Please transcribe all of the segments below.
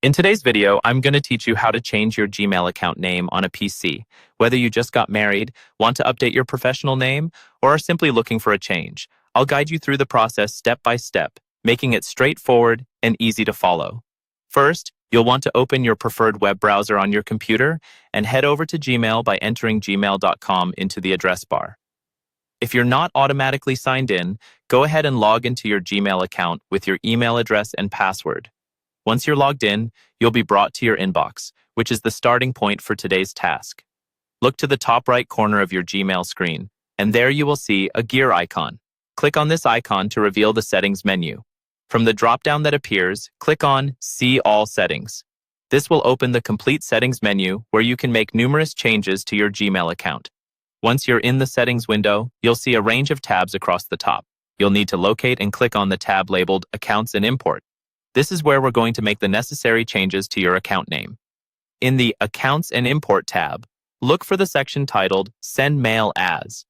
In today's video, I'm going to teach you how to change your Gmail account name on a PC, whether you just got married, want to update your professional name, or are simply looking for a change. I'll guide you through the process step by step, making it straightforward and easy to follow. First, you'll want to open your preferred web browser on your computer and head over to Gmail by entering gmail.com into the address bar. If you're not automatically signed in, go ahead and log into your Gmail account with your email address and password. Once you're logged in, you'll be brought to your inbox, which is the starting point for today's task. Look to the top right corner of your Gmail screen, and there you will see a gear icon. Click on this icon to reveal the settings menu. From the drop-down that appears, click on See All Settings. This will open the complete settings menu where you can make numerous changes to your Gmail account. Once you're in the settings window, you'll see a range of tabs across the top. You'll need to locate and click on the tab labeled Accounts and Import. This is where we're going to make the necessary changes to your account name. In the Accounts and Import tab, look for the section titled Send Mail As.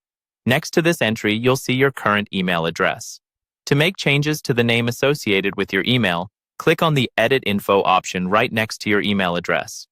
Next to this entry, you'll see your current email address. To make changes to the name associated with your email, click on the Edit Info option right next to your email address.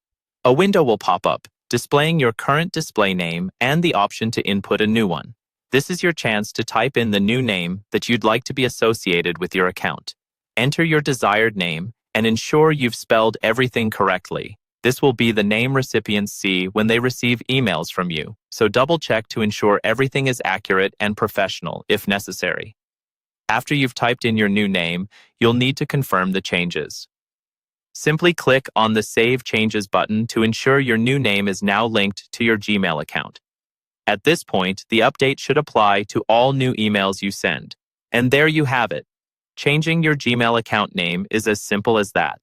A window will pop up, displaying your current display name and the option to input a new one. This is your chance to type in the new name that you'd like to be associated with your account. Enter your desired name and ensure you've spelled everything correctly. This will be the name recipients see when they receive emails from you, so double-check to ensure everything is accurate and professional if necessary. After you've typed in your new name, you'll need to confirm the changes. Simply click on the Save Changes button to ensure your new name is now linked to your Gmail account. At this point, the update should apply to all new emails you send. And there you have it. Changing your Gmail account name is as simple as that.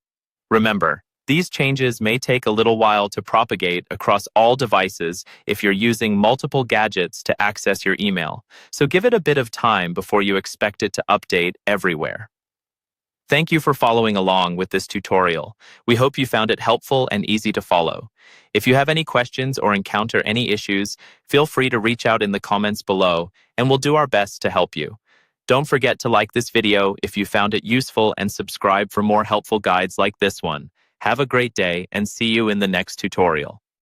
Remember, these changes may take a little while to propagate across all devices if you're using multiple gadgets to access your email, so give it a bit of time before you expect it to update everywhere. Thank you for following along with this tutorial. We hope you found it helpful and easy to follow. If you have any questions or encounter any issues, feel free to reach out in the comments below, and we'll do our best to help you. Don't forget to like this video if you found it useful and subscribe for more helpful guides like this one. Have a great day and see you in the next tutorial.